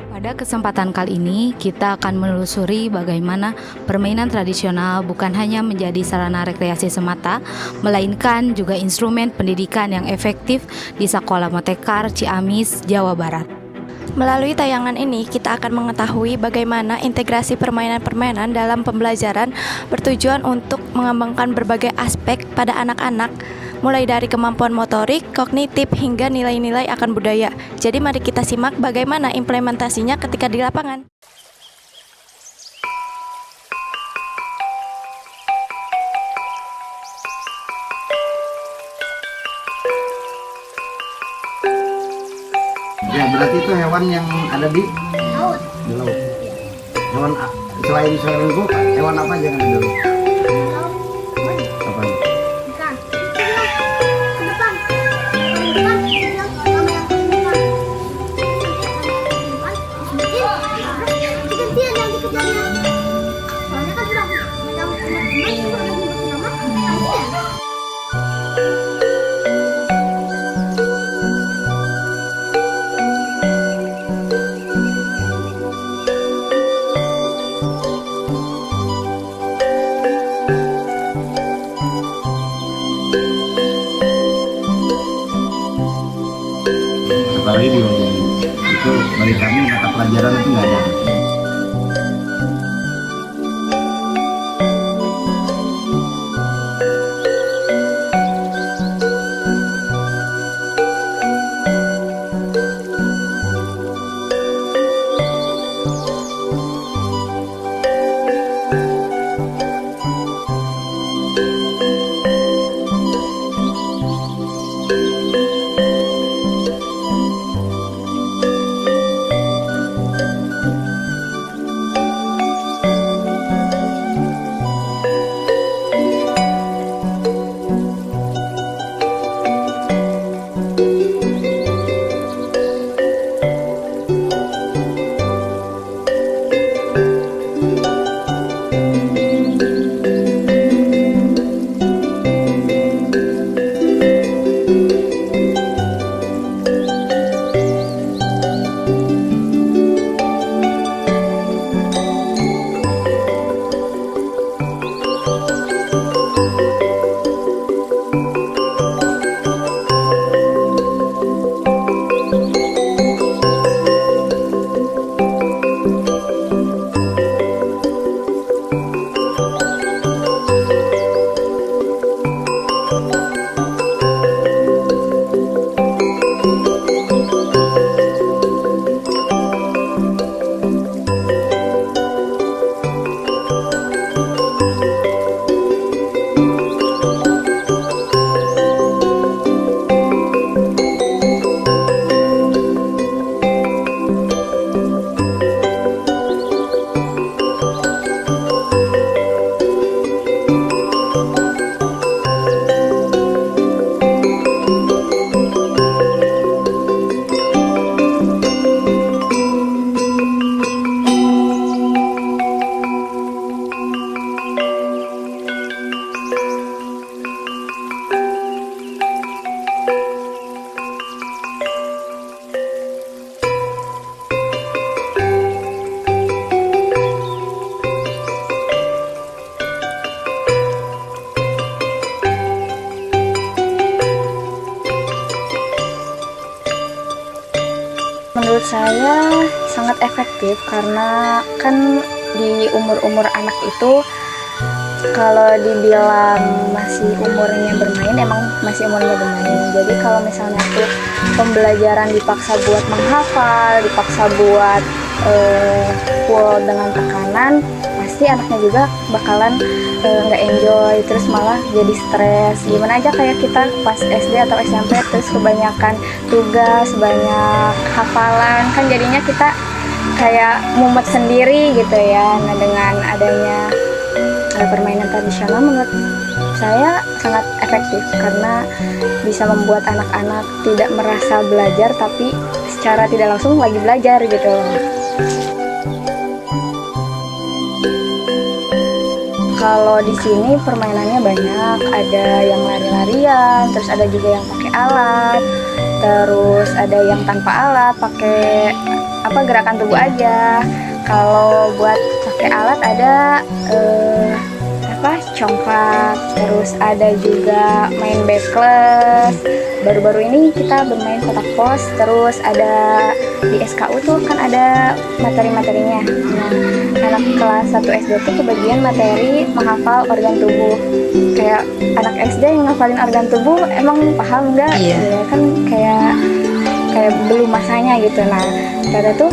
Pada kesempatan kali ini, kita akan menelusuri bagaimana permainan tradisional bukan hanya menjadi sarana rekreasi semata, melainkan juga instrumen pendidikan yang efektif di Sekolah Motekar, Ciamis, Jawa Barat. Melalui tayangan ini, kita akan mengetahui bagaimana integrasi permainan-permainan dalam pembelajaran bertujuan untuk mengembangkan berbagai aspek pada anak-anak, mulai dari kemampuan motorik, kognitif, hingga nilai-nilai akan budaya. Jadi mari kita simak bagaimana implementasinya ketika di lapangan. Ya, berarti itu hewan yang ada di laut. Di laut. Hewan selain itu, hewan apa aja yang ada di laut? Apa? Ikan. Ke depan. Ke depan. Sama yang ke depan. Gantian yang dikejarnya. Soalnya kan sudah megang teman-teman juga udah nyebutin nama. Gantian. Apalagi di itu bagi kami mata pelajaran itu nggak ada. Menurut saya sangat efektif karena kan di umur-umur anak itu kalau dibilang masih umurnya bermain, emang masih umurnya bermain. Jadi kalau misalnya tuh pembelajaran dipaksa buat menghafal, dipaksa buat full dengan tekanan, pasti anaknya juga bakalan nggak enjoy, terus malah jadi stres. Gimana aja kayak kita pas SD atau SMP terus kebanyakan tugas, banyak hafalan, kan jadinya kita kayak mumet sendiri gitu ya. Nah, dengan adanya permainan tradisional menurut saya sangat efektif karena bisa membuat anak-anak tidak merasa belajar tapi secara tidak langsung lagi belajar gitu. Kalau di sini permainannya banyak, ada yang lari-larian, terus ada juga yang pakai alat, terus ada yang tanpa alat, pakai gerakan tubuh aja. Kalau buat pakai alat ada congklak, terus ada juga main backless. Baru-baru ini kita bermain kotak pos, terus ada di SKU tuh kan ada materi-materinya. Nah, anak kelas 1 SD tuh kebagian materi menghafal organ tubuh. Kayak anak SD yang ngafalin organ tubuh emang paham nggak? Iya. Ya, kan kayak belum masanya gitu. Nah, kita tuh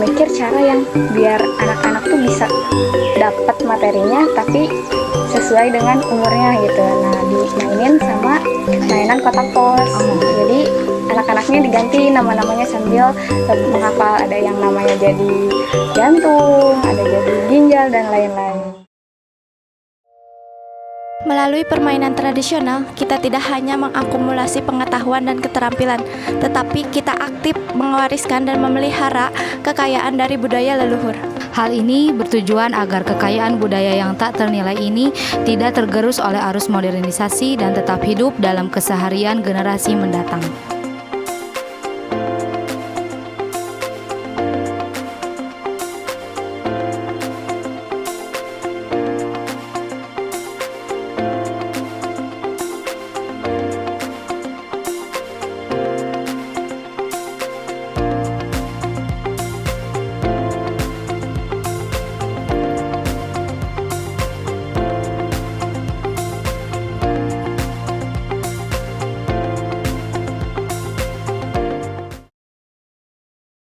mikir cara yang biar anak-anak tuh bisa dapat materinya tapi sesuai dengan umurnya gitu. Nah, dimainin sama mainan kotak pos. Jadi anak-anaknya diganti nama-namanya sambil menghafal. Ada yang namanya jadi jantung, ada jadi ginjal dan lain-lain. Melalui permainan tradisional, kita tidak hanya mengakumulasi pengetahuan dan keterampilan, tetapi kita aktif mewariskan dan memelihara kekayaan dari budaya leluhur. Hal ini bertujuan agar kekayaan budaya yang tak ternilai ini tidak tergerus oleh arus modernisasi dan tetap hidup dalam keseharian generasi mendatang.